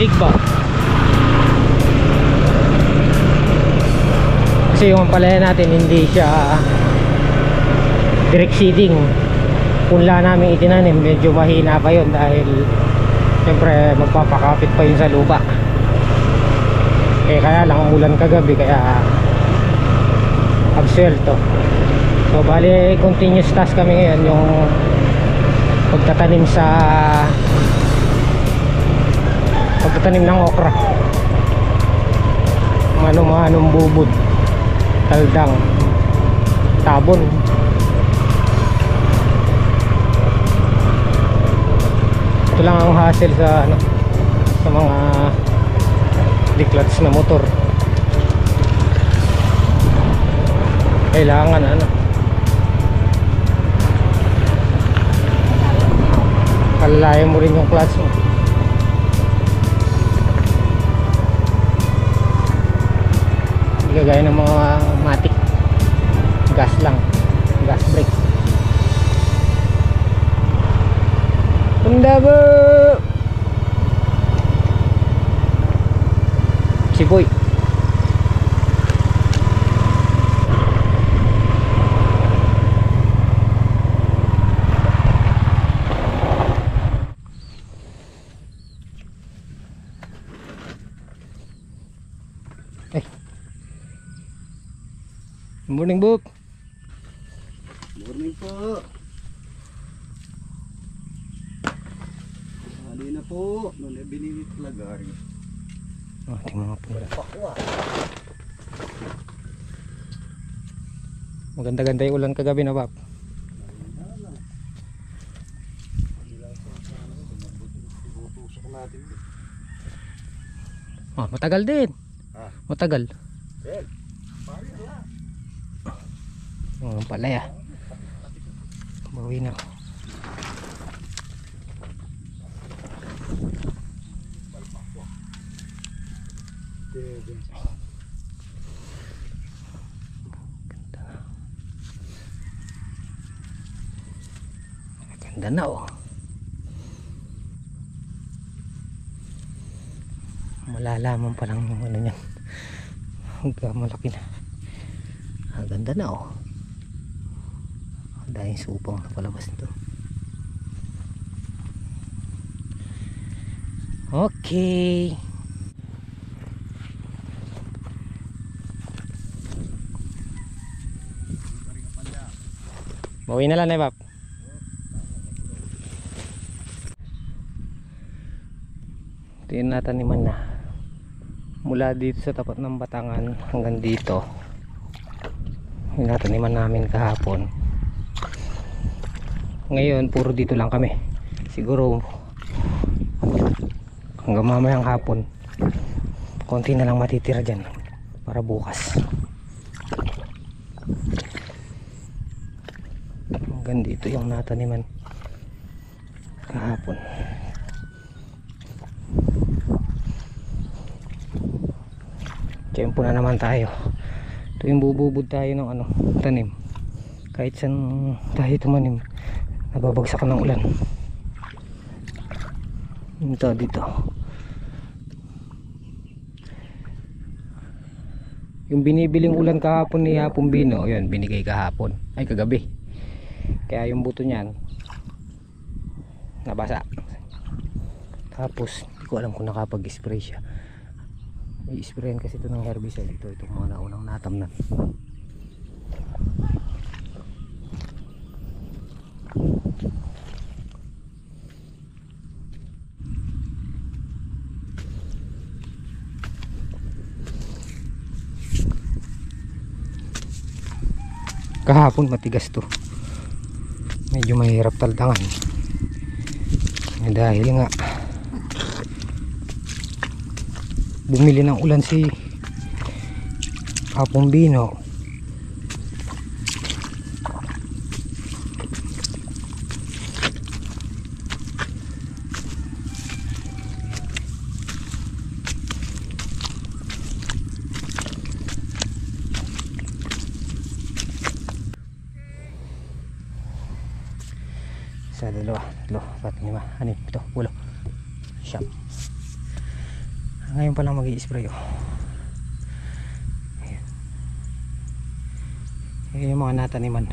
balik ba? Kasi yung ampalaya natin hindi siya direct seeding. Punla namin itinanim, medyo mahina pa yun dahil siyempre magpapakapit pa yun sa lupa. Kaya lang umulan kagabi kaya absuelto. So bali continuous task kami ngayon, yung pagtatanim ng okra, anong bubod, taldang, tabon. Ito lang ang hassle sa mga decluts na motor. Kailangan kalalayan mo rin yung clutch mo. Hindi kagaya ng mga matic, gas lang, gas brake. Tundabo si Boy. Morning, Book. Morning po. Hali na po. Noon ay bininit lagari. Oh, tingnan mo po. Maganda-ganda yung ulan kagabi na, Bob. Oh, matagal din. Matagal. Oh, palaya. Bawi na. Ganda na, oh. Malalaman pa lang yung ano niyan. Hanggang malaki na. Ganda na, oh. Dahil supang na palabas nito. Okay. Bawi na lang na, Bab. Ito yung nataniman na. Mula dito sa tapat ng Batangan hanggang dito. Yung nataniman namin kahapon. Ngayon puro dito lang kami. Siguro hanggang mamayang hapon konti na lang matitira dyan para bukas. Hanggang dito yung nataniman kahapon. Tiyempo na naman tayo. Ito yung bububod tayo ng tanim. Kahit saan tayo tumanim, nababagsak ng ulan. Ito dito. Yung binibiling ulan kahapon ni Hapong Bino, yun binigay kahapon. Ay, kagabi. Kaya yung buto niyan nabasa. Tapos hindi ko alam kung nakapag-spray siya. I-sprayan kasi ito ng herbicide. Itong mga naunang natamnan. Kahapon matigas to, medyo mahirap taldangan dahil nga bumili ng ulan si Hapong Bino. Isa, dalawa, tatlo, apat, lima, anim, ito, 10, 9, Ngayon pa lang mag-i-spray oh. Ayan yung mga nataniman.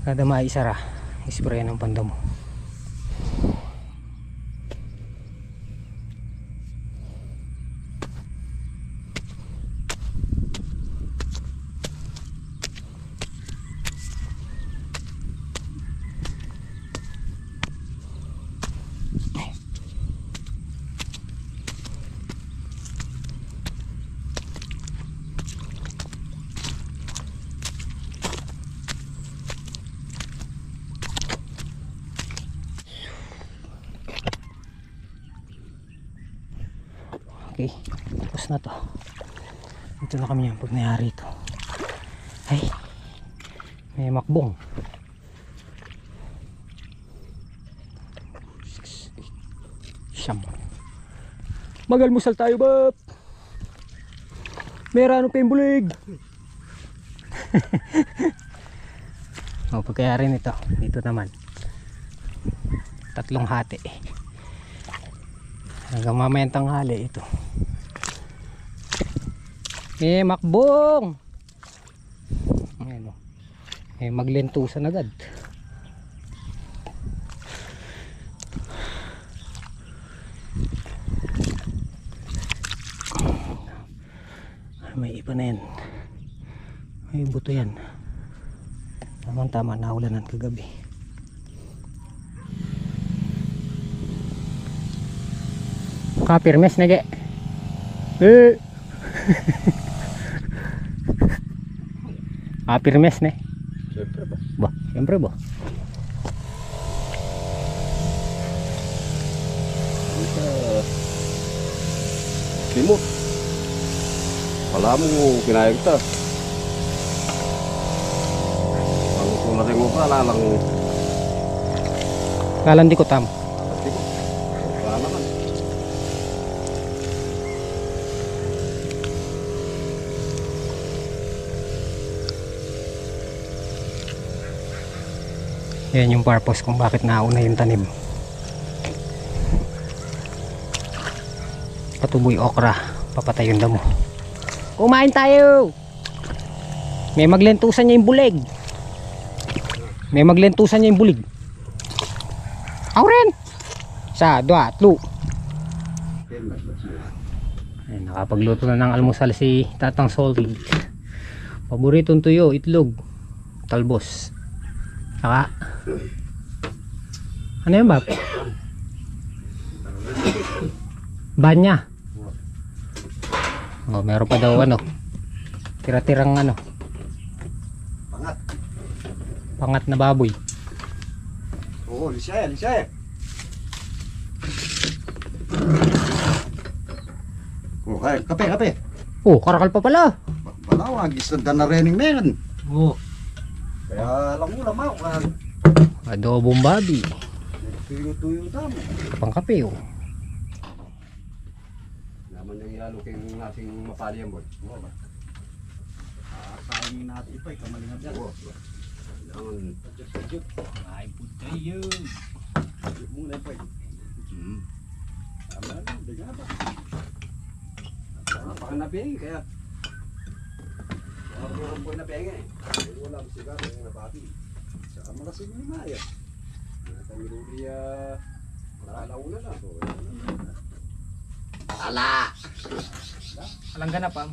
Kada maisara, isprayan ng pandamo. Okay, tapos na to. Ito na kami yung pag nangyari ito. Ay, may makbong. 6, 8, 9. Magalmusal tayo, bap! Merano pa yung bulig! O, pagkayari nito, dito naman 3 hati. Hanggang mamayang tanghali ito. Makbong! Ayan o. Maglentusan agad. May iba na yan. May buto yan. Tama-tama, naulanan kagabi. Kapirmes na ge. Kapirmes na. Siyempre ba? Ba, siyempre ba? Limot. Wala mo kinayag ta. Ang kulating mo pa lalang. Lalandi ko tam. Lalandi ko. Wala naman. Yan yung purpose kung bakit nauna yung tanim. Patuboy okra, papatay yung damo. Kumain tayo! May maglentusan niya yung bulig. May maglentusan niya yung bulig. Auren! Sa, 2, 3. Ay, nakapagluto na ng almusal si Tatang Solid. Paboritong tuyo, itlog, talbos. Saka ano yun, Bap? Banya. Oh, meron pa daw ano, tira-tirang ano, pangat na baboy. Oo, lisay, lisay. Oh, ay, kape. Oh, karakal pa pala. Balawag, isda na rening meron. Oh, Kaya alam mo lang ako. adobong babi. Tuyo-tuyo tamo. Kapang kape oh. Naman yung ilalo kayong nasing mapali yan, boy. Oo ba? Sayangin natin ito, kamalingan dyan. Oo. Kailangan. Adjust. Ay, puta yun. Adjust muna, boy. Tama na, di nga ba? Napakanapin, kaya. Wala po na pengen. Wala mo sigaro yung nabati. Saka malasig ni Maya. Kami rin malalauna na. Ala! Alang ganap ah.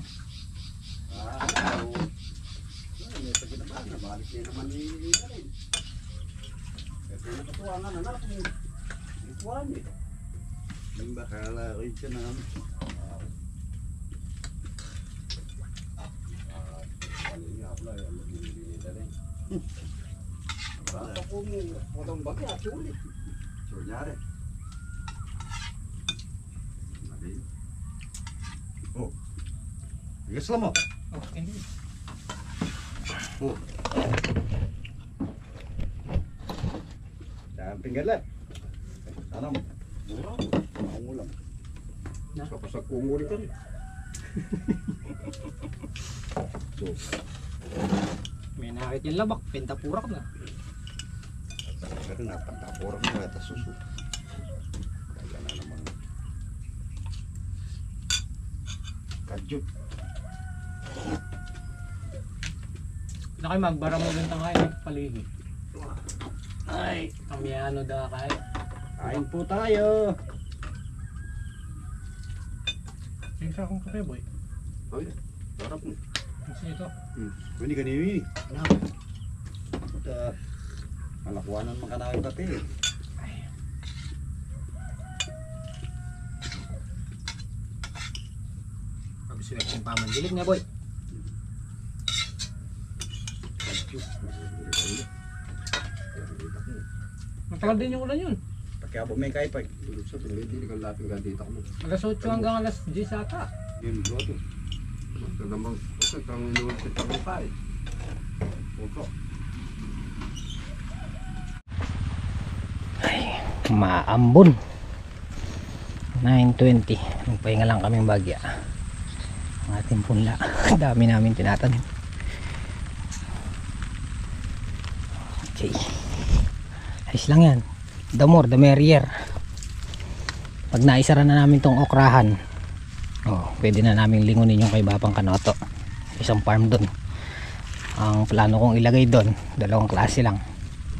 May pagin naman. Nabalik niya naman ni Karin. Kasi nakatuwangan na natin. Ituwan eh. Yung bakala rin siya namin. Ako mo, potong bagi at sulit. Sunyari. Oh. Bigas lang mo. Okay. Oh. Jangan pinggalan. Sana mo. Murah. Mau lang. Tapos sa kungo rin ka rin. So. May nakit yung labak, pentapurak na. Pero napagtapurak mo ito susu. Kadyot. Na kayo magbara mo lang tayo paligid. Ay, kami ano da kayo. Kain po tayo. Isa akong kape boy. Ay, sarap mo. Kasi ito. Pwede ka niwi. Malakwanan man ka na yung kape. Pag-suwek yung pamandilig na boy. Kadyot. Matagal din yung ulan yun. Pagkabo may kay pag. Sa pinili ka laping gandita mo. Alas 8 hanggang alas 10 ata. Yung luto. Basta naman kasi kang inuwan sa pagkakay. Opo. Ay, maambon. 9:20. Nagpahinga lang kaming bagya. Ang ating punla. Dami namin tinatanim. Okay. Ayos lang yan. The more, the merrier. Pag naisara na namin tong okrahan, pwede na namin lingunin yung kay Babang Kanoto. Isang farm doon. Ang plano kong ilagay doon, dalawang klase lang.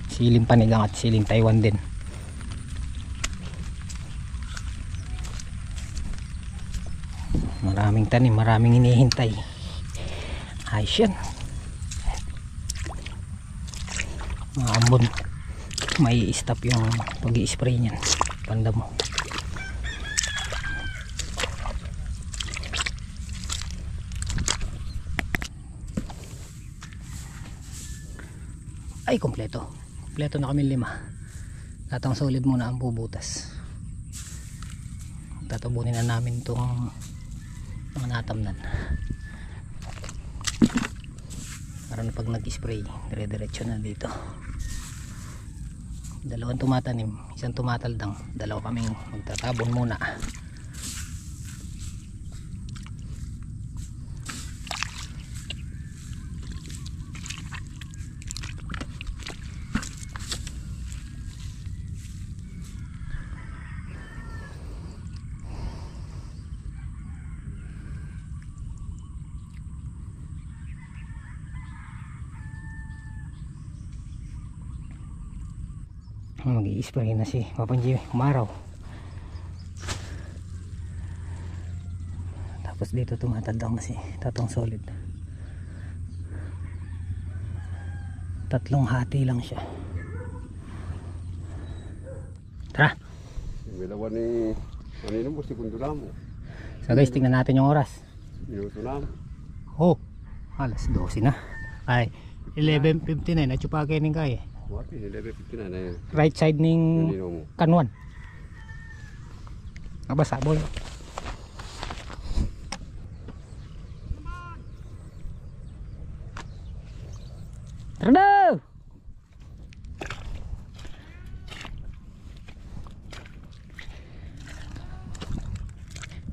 Siling panigang at siling Taiwan din. Maraming tanim, maraming hinihintay. Ayos yan. Maambon. May stop yung pag-i-spray niyan. Panda mo. Ay, kompleto. Kompleto na kami 5. Tatang solid muna ang bubutas. Tatabunin na namin itong mga natamnan. Para na pag nag-spray, dire-diretso na dito. Dalawang tumatanim, isang tumataldang, dalawa kaming magtatabon muna. Mag-i-spray na si Papa Jimmy, umaraw. Tapos dito tumatandang na si Tatang Solid. 3 hati lang siya. Tara. May lawan ni kanino mo si Kundula mo. So guys, tingnan natin yung oras. Minuto na. Oh, alas 12 na. Ay, 11:59 na chupake ning kay. Wapi, 11:59 na yun. Right side ning Kanino mo. kanwan. Abasa boy. Tara na!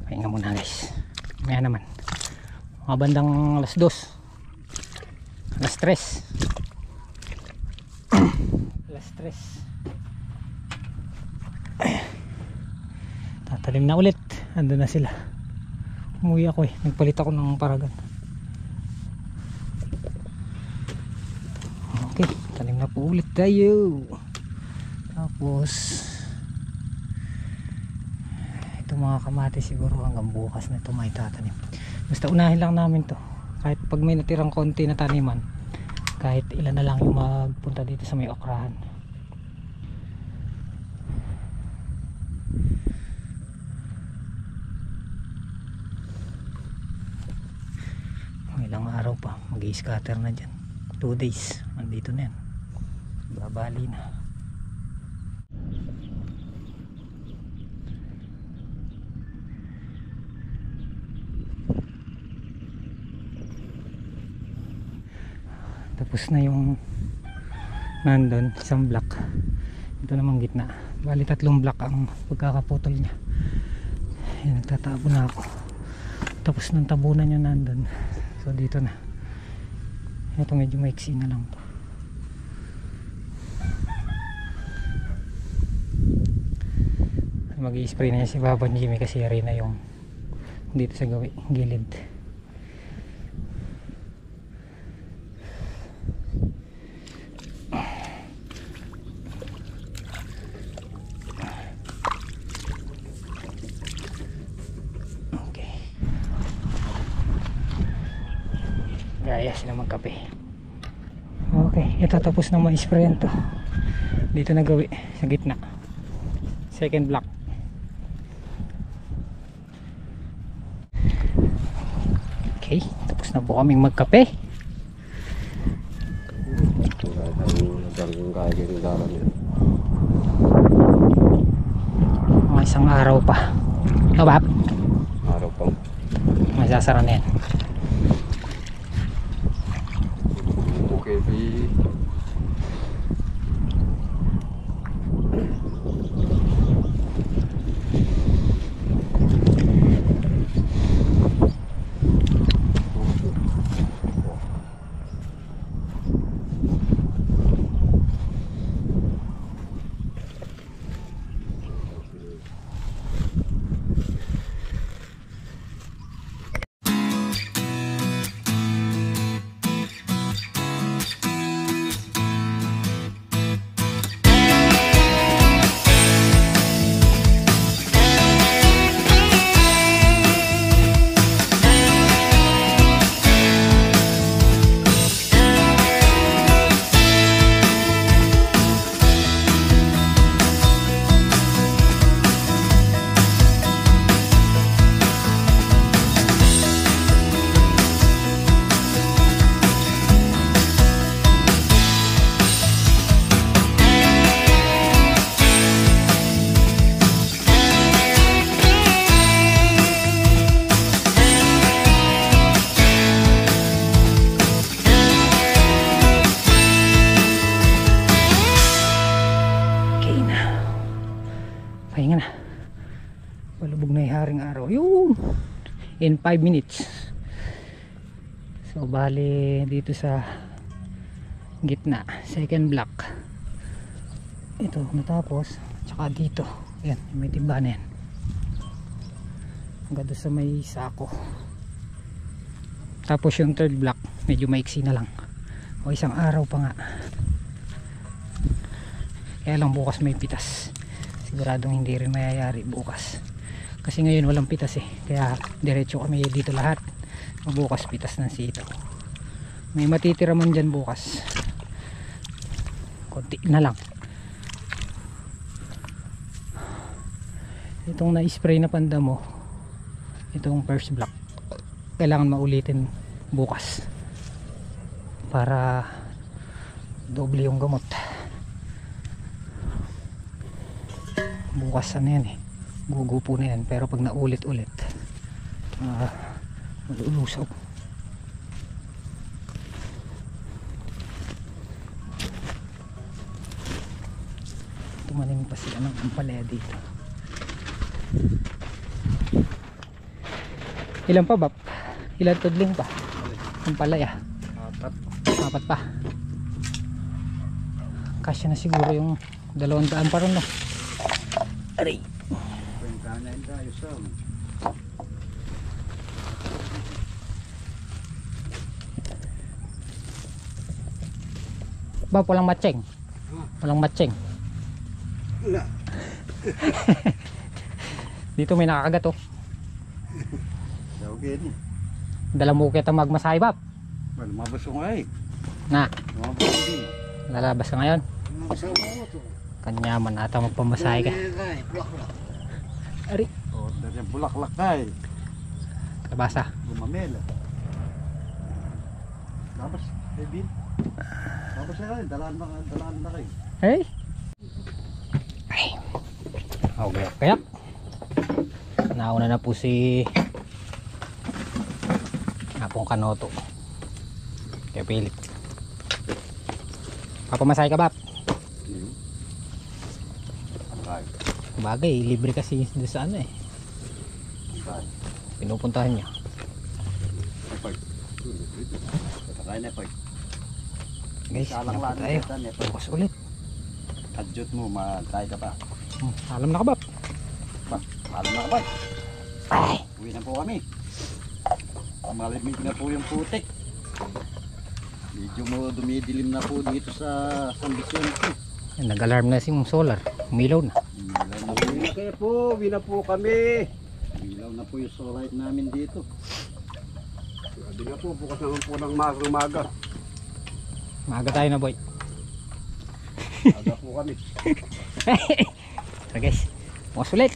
Pahinga muna guys. Maya naman. Mga bandang alas 2. Alas 3. Alas 3. Tatalim na ulit. Ando na sila. Umuwi ako eh. Nagpalit ako ng paragan. Okay. Talim na po ulit tayo. Tapos ito mga kamatis siguro hanggang bukas na ito may tatanim. Basta unahin lang namin to. Kahit pag may natirang konti na taniman, kahit ilan na lang yung magpunta dito sa may okrahan. Ilang araw pa mag-i-scatter na dyan. 2 days andito na yan, babali na. Tapos na yung nandun isang block, ito namang gitna. Bali 3 block ang pagkakaputol nya. Yan, nagtatabo na ako. Tapos ng tabunan yung nandun, so dito na. Ito medyo maiksi na lang to. Mag-i-spray na si Papa Jimmy kasi rin na yung dito sa gilid. Okay, gaya sila magkape. Okay, ito tapos na ma-sprayan to. Dito na gawi sa gitna, second block. Okay, tapos na po kaming magkape. Mga isang araw pa. Ito ba? Araw pa. Masasara na yan. Okay, pahinga na. Palubog na yung haring araw. Yun! In 5 minutes. So bali dito sa gitna, second block. Ito natapos. Tsaka dito. Ayan, may timba na yan. Hanggang doon sa may sako. Tapos yung third block, medyo maiksi na lang. O isang araw pa nga. Kaya lang bukas may pitas. Siguradong hindi rin mayayari bukas kasi ngayon walang pitas eh, kaya diretso kami dito lahat. Bukas pitas ng sitaw. May matitira man dyan bukas, konti na lang. Itong na-spray na pandamo, itong first block, kailangan maulitin bukas para doble yung gamot. Bukas ano yan eh, gugupo na yan, pero pag naulit-ulit malulusaw. Tumanim pa sila ng ampalaya dito. Ilan pa bap? Ilan tudling pa? Ampalaya? Apat pa. Kasya na siguro yung 200 pa ron no? Aray. Pwentanan tayo sa Ba, walang matching. Walang matching. wala. Dito may nakakagat oh. Okay ni. Dala mo kita magmasahe bab. Well, mabasong ay. Na, Mabasong din. lalabas ka ngayon. Mabasong mo to. Kanyaman ata magpamasahe ka. Ari. Oh, dari bulaklak kay. Labasa. Gumamela. Tapos, Bin. Tapos ay dalan na kay. Hey. Ay. Okay, kaya. Nauna na po si Apong Kanoto. Kaya pilit. Papamasahe ka bap? Bagay, libre kasi doon sa ano eh. Pinupuntahan niya. Guys, pinapa tayo. Bukas ulit. Adjut mo, matay ka pa. Alam na ka bap? Alam na ka pa. Ay. Uwi na po kami. Malamig na po yung putik. Medyo mo dumidilim na po dito sa San Vicente. Nag-alarm na si solar. Umilaw na. Uwi na kayo po. Uwi na po kami. Ilaw na po yung solar light namin dito. Sabi na po, bukas naman po ng maga. Maaga tayo na boy. Aga po kami. So guys, bukas ulit.